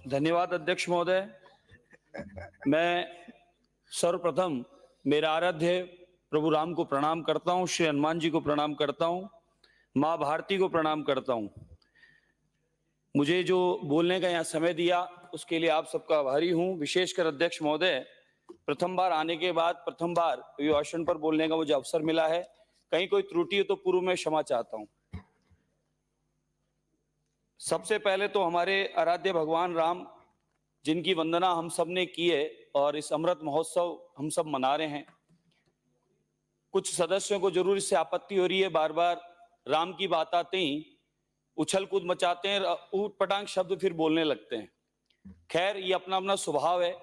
धन्यवाद अध्यक्ष महोदय। मैं सर्वप्रथम मेरे आराध्य प्रभु राम को प्रणाम करता हूँ, श्री हनुमान जी को प्रणाम करता हूँ, माँ भारती को प्रणाम करता हूँ। मुझे जो बोलने का यहाँ समय दिया उसके लिए आप सबका आभारी हूँ। विशेषकर अध्यक्ष महोदय, प्रथम बार आने के बाद प्रथम बार अभिभाषण पर बोलने का मुझे अवसर मिला है। कहीं कोई त्रुटि हो तो पूर्व में क्षमा चाहता हूँ। सबसे पहले तो हमारे आराध्य भगवान राम, जिनकी वंदना हम सब ने की है और इस अमृत महोत्सव हम सब मना रहे हैं। कुछ सदस्यों को जरूर इससे आपत्ति हो रही है, बार बार राम की बात आते ही उछल कूद मचाते हैं, ऊट पटांग शब्द फिर बोलने लगते हैं। खैर, ये अपना अपना स्वभाव है।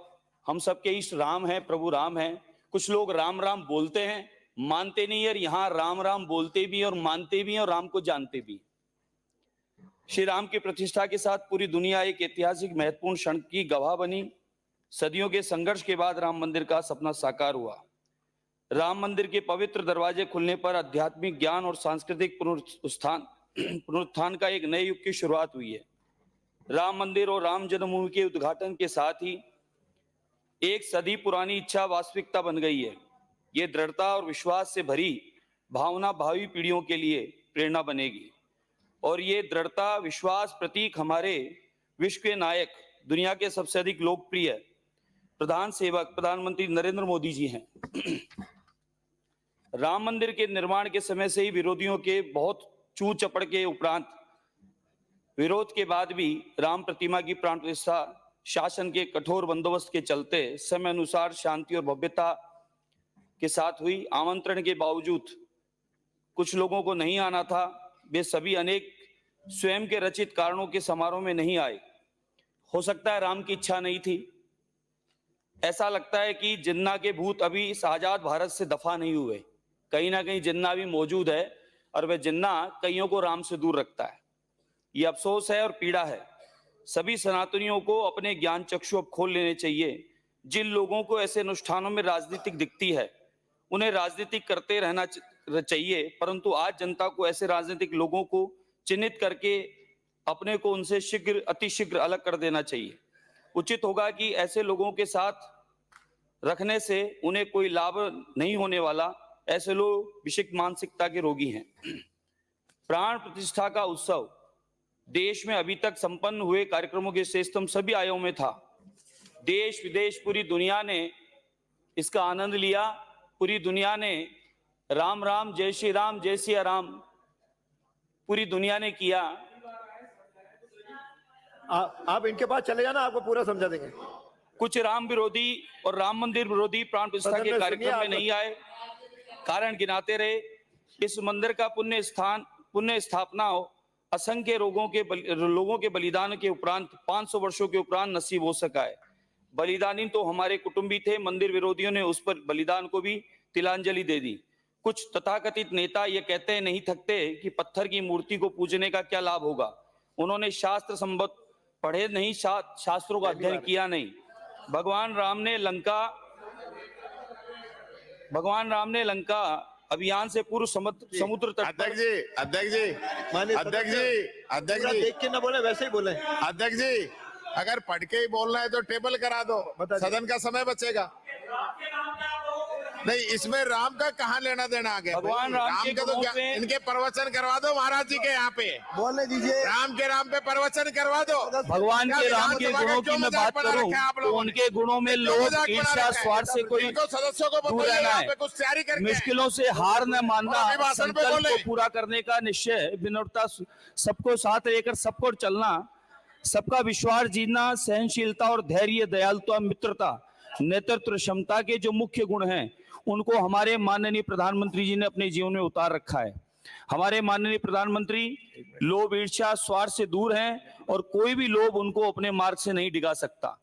हम सबके इष्ट राम है, प्रभु राम है। कुछ लोग राम राम बोलते हैं, मानते नहीं है। यहाँ राम राम बोलते भी और मानते भी और राम को जानते भी। श्री राम की प्रतिष्ठा के साथ पूरी दुनिया एक ऐतिहासिक महत्वपूर्ण क्षण की गवाह बनी। सदियों के संघर्ष के बाद राम मंदिर का सपना साकार हुआ। राम मंदिर के पवित्र दरवाजे खुलने पर आध्यात्मिक ज्ञान और सांस्कृतिक पुनरुत्थान का एक नए युग की शुरुआत हुई है। राम मंदिर और राम जन्मभूमि के उद्घाटन के साथ ही एक सदी पुरानी इच्छा वास्तविकता बन गई है। ये दृढ़ता और विश्वास से भरी भावना भावी पीढ़ियों के लिए प्रेरणा बनेगी और ये दृढ़ता विश्वास प्रतीक हमारे विश्व के नायक, दुनिया के सबसे अधिक लोकप्रिय प्रधान सेवक प्रधानमंत्री नरेंद्र मोदी जी हैं। राम मंदिर के निर्माण के समय से ही विरोधियों के बहुत चू चपड़ के उपरांत विरोध के बाद भी राम प्रतिमा की प्राण प्रतिष्ठा शासन के कठोर बंदोबस्त के चलते समय अनुसार शांति और भव्यता के साथ हुई। आमंत्रण के बावजूद कुछ लोगों को नहीं आना था। वे सभी अनेक स्वयं के रचित कारणों के समारोह में नहीं आए। हो सकता है राम की इच्छा नहीं थी। ऐसा लगता है कि जिन्ना के भूत अभी इस आजाद भारत से दफा नहीं हुए। कहीं ना कहीं जिन्ना भी मौजूद है और वह जिन्ना कईयों को राम से दूर रखता है। ये अफसोस है और पीड़ा है। सभी सनातनियों को अपने ज्ञान चक्षु अब खोल लेने चाहिए। जिन लोगों को ऐसे अनुष्ठानों में राजनीतिक दिखती है, उन्हें राजनीतिक करते रहना चाहिए, परंतु आज जनता को ऐसे राजनीतिक लोगों को चिन्हित करके अपने को उनसे शीघ्र अतिशीघ्र अलग कर देना चाहिए। उचित होगा कि ऐसे लोगों के साथ रखने से उन्हें कोई लाभ नहीं होने वाला। ऐसे लोग विशिष्ट मानसिकता के रोगी हैं। प्राण प्रतिष्ठा का उत्सव देश में अभी तक संपन्न हुए कार्यक्रमों के श्रेष्ठतम सभी आयों में था। देश विदेश पूरी दुनिया ने इसका आनंद लिया। पूरी दुनिया ने राम राम जय श्री राम जय सिया राम पूरी दुनिया ने किया। आप इनके पास चले जाना, आपको पूरा समझा देंगे। कुछ राम विरोधी और राम मंदिर विरोधी प्राण प्रतिष्ठा के कार्यक्रम में नहीं आए, कारण गिनाते रहे। इस मंदिर का पुण्य स्थापना असंख्य लोगों के बलिदान के उपरांत 500 वर्षों के उपरांत नसीब हो सका है। बलिदानी तो हमारे कुटुंबी थे। मंदिर विरोधियों ने उस पर बलिदान को भी तिलांजलि दे दी। कुछ तथाकथित नेता ये कहते नहीं थकते कि पत्थर की मूर्ति को पूजने का क्या लाभ होगा। उन्होंने शास्त्र संबद्ध पढ़े नहीं, शास्त्रों का अध्ययन किया नहीं। भगवान राम ने लंका अभियान से पूर्व समुद्र तट अध्यक्ष जी देख के ना बोले, वैसे ही बोले। अध्यक्ष जी, अगर पढ़ के ही बोलना है तो टेबल करा दो, सदन का समय बचेगा। नहीं, इसमें राम का कहाँ लेना देना आ गया? भगवान राम के तो इनके प्रवचन करवा दो महाराज जी के यहाँ पे। बोलने दीजिए। राम पे प्रवचन करवा दो। भगवान के राम के गुणों की मैं बात करूं तो उनके गुणों में लोभ, ईर्ष्या, स्वार्थ से कोई सदस्यों को दूर रहना है। कुछ तैयारी करके मुश्किलों से हार न मानना, संकल्प को पूरा करने का निश्चय, विनम्रता, सबको साथ लेकर सबको चलना, सबका विश्वास जीतना, सहनशीलता और धैर्य, दयालुता, मित्रता, नेतृत्व क्षमता के जो मुख्य गुण हैं उनको हमारे माननीय प्रधानमंत्री जी ने अपने जीवन में उतार रखा है। हमारे माननीय प्रधानमंत्री लोभ, ईर्ष्या, स्वार्थ से दूर हैं और कोई भी लोभ उनको अपने मार्ग से नहीं डिगा सकता।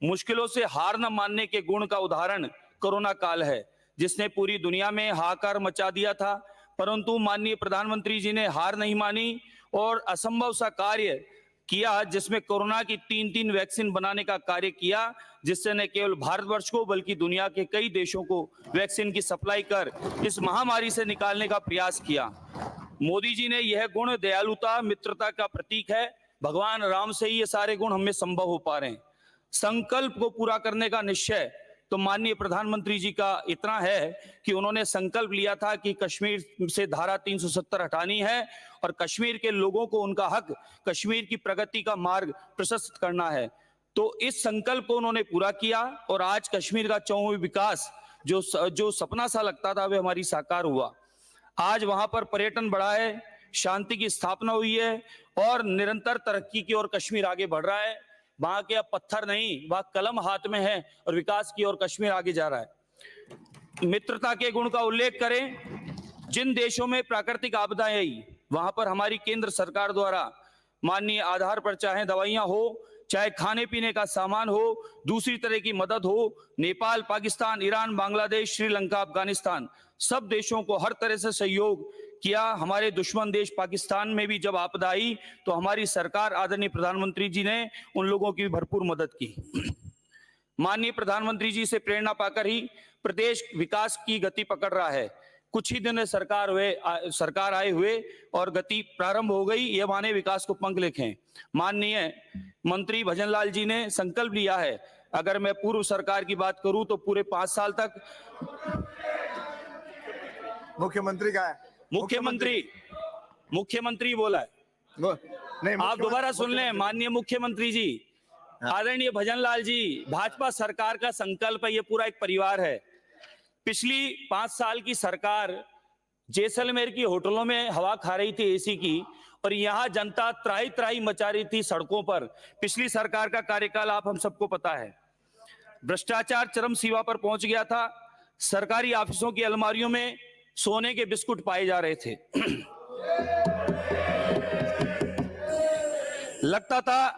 मुश्किलों से हार न मानने के गुण का उदाहरण कोरोना काल है, जिसने पूरी दुनिया में हाहाकार मचा दिया था, परंतु माननीय प्रधानमंत्री जी ने हार नहीं मानी और असंभव सा कार्य किया, जिसमें कोरोना की 3 वैक्सीन बनाने का कार्य किया, जिससे न केवल भारतवर्ष को बल्कि दुनिया के कई देशों को वैक्सीन की सप्लाई कर इस महामारी से निकालने का प्रयास किया। मोदी जी ने यह गुण दयालुता, मित्रता का प्रतीक है। भगवान राम से ही ये सारे गुण हमें संभव हो पा रहे हैं। संकल्प को पूरा करने का निश्चय तो माननीय प्रधानमंत्री जी का इतना है कि उन्होंने संकल्प लिया था कि कश्मीर से धारा 370 हटानी है और कश्मीर के लोगों को उनका हक, कश्मीर की प्रगति का मार्ग प्रशस्त करना है। तो इस संकल्प को उन्होंने पूरा किया और आज कश्मीर का चौमुखी विकास जो सपना सा लगता था वह हमारी साकार हुआ। आज वहां पर पर्यटन बढ़ा है, शांति की स्थापना हुई है और निरंतर तरक्की की ओर कश्मीर आगे बढ़ रहा है। वहां के अब पत्थर नहीं, वहां कलम हाथ में है और विकास की ओर कश्मीर आगे जा रहा है। मित्रता के गुण का उल्लेख करें, जिन देशों में प्राकृतिक आपदाएं आई वहां पर हमारी केंद्र सरकार द्वारा माननीय आधार पर चाहे दवाइयां हो, चाहे खाने पीने का सामान हो, दूसरी तरह की मदद हो, नेपाल, पाकिस्तान, ईरान, बांग्लादेश, श्रीलंका, अफगानिस्तान, सब देशों को हर तरह से सहयोग किया। हमारे दुश्मन देश पाकिस्तान में भी जब आपदा आई तो हमारी सरकार, आदरणीय प्रधानमंत्री जी ने उन लोगों की भरपूर मदद की। माननीय प्रधानमंत्री जी से प्रेरणा पाकर ही प्रदेश विकास की गति पकड़ रहा है। कुछ ही दिन में सरकार आए हुए और गति प्रारंभ हो गई, ये माने विकास को पंख लिखे। माननीय मंत्री भजनलाल जी ने संकल्प लिया है, अगर मैं पूर्व सरकार की बात करूं तो पूरे 5 साल तक मुख्यमंत्री का है, मुख्यमंत्री बोला है, नहीं आप दोबारा सुन लें। माननीय मुख्यमंत्री जी, आदरणीय भजनलाल जी, भाजपा सरकार का संकल्प है, ये पूरा एक परिवार है। पिछली 5 साल की सरकार जैसलमेर की होटलों में हवा खा रही थी एसी की, और यहाँ जनता त्राही त्राही मचा रही थी सड़कों पर। पिछली सरकार का कार्यकाल आप हम सबको पता है। भ्रष्टाचार चरम सीमा पर पहुंच गया था। सरकारी ऑफिसों की अलमारियों में सोने के बिस्कुट पाए जा रहे थे। लगता था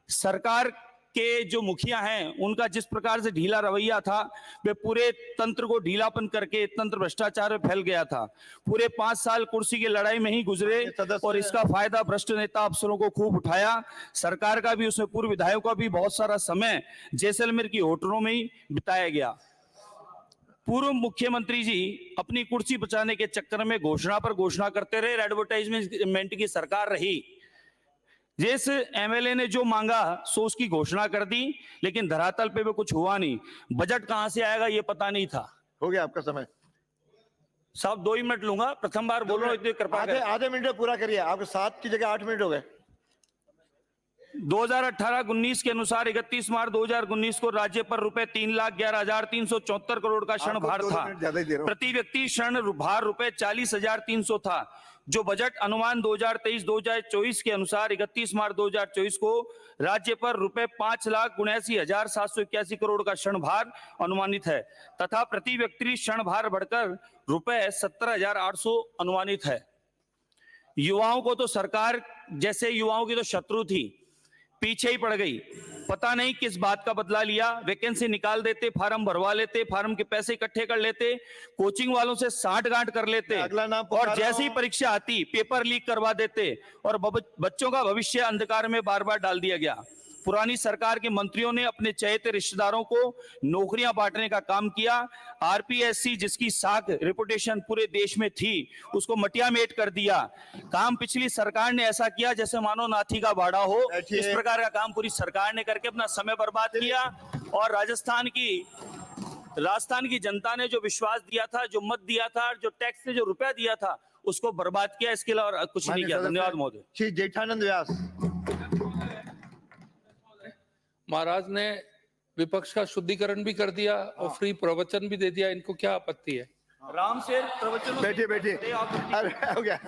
सरकार के जो मुखिया हैं उनका जिस प्रकार से ढीला रवैया था, वे पूरे तंत्र को ढीलापन करके तंत्र भ्रष्टाचार में फैल गया था। पूरे 5 साल कुर्सी की लड़ाई में ही गुजरे और इसका फायदा भ्रष्ट नेता अफसरों को खूब उठाया। सरकार का भी, उसमें पूर्व विधायकों का भी बहुत सारा समय जैसलमेर की होटलों में ही बिताया गया। पूर्व मुख्यमंत्री जी अपनी कुर्सी बचाने के चक्कर में घोषणा पर घोषणा करते रहे। एडवर्टाइजमेंट की सरकार रही। जिस एमएलए ने जो मांगा सो उसकी घोषणा कर दी, लेकिन धरातल पे भी कुछ हुआ नहीं। बजट कहां से आएगा ये पता नहीं था। हो गया आपका समय साहब, 2 ही मिनट लूंगा, प्रथम बार बोल रहा हूं, इतनी कृपा करें। आधे मिनट में पूरा करिए। आपके 7 की जगह 8 मिनट हो गए। 2018-19 के अनुसार 31 मार्च 2019 को राज्य पर रुपए 3,11,374 करोड़ का ऋण भार था। प्रति व्यक्ति ऋण भार रुपए 40,300 था। जो बजट अनुमान 2023-2024 के अनुसार 31 मार्च 2024 को राज्य पर रुपए 5,79,781 करोड़ का ऋण भार अनुमानित है तथा प्रति व्यक्ति ऋण भार बढ़कर रुपए 17,800 अनुमानित है। युवाओं को तो सरकार जैसे युवाओं की तो शत्रु थी, पीछे ही पड़ गई। पता नहीं किस बात का बदला लिया। वैकेंसी निकाल देते, फार्म भरवा लेते, फार्म के पैसे इकट्ठे कर लेते, कोचिंग वालों से साठगांठ कर लेते और जैसी परीक्षा आती पेपर लीक करवा देते और बच्चों का भविष्य अंधकार में बार बार डाल दिया गया। पुरानी सरकार के मंत्रियों ने अपने चहेते रिश्तेदारों को नौकरियां बांटने का काम किया। आरपीएससी जिसकी साख रेपुटेशन पूरे देश में थी, उसको मटियामेट कर दिया। काम पिछली सरकार ने ऐसा किया जैसे मानो नाथी का बाड़ा हो। इस प्रकार का काम पूरी सरकार ने करके अपना समय बर्बाद किया और राजस्थान की जनता ने जो विश्वास दिया था, जो मत दिया था, जो टैक्स से जो रुपया दिया था, उसको बर्बाद किया। इसके अलावा कुछ नहीं किया। धन्यवाद महोदय। श्री जेठानंद व्यास। महाराज ने विपक्ष का शुद्धिकरण भी कर दिया और फ्री प्रवचन भी दे दिया, इनको क्या आपत्ति है? राम से प्रवचन। बैठिए। अरे हो गया।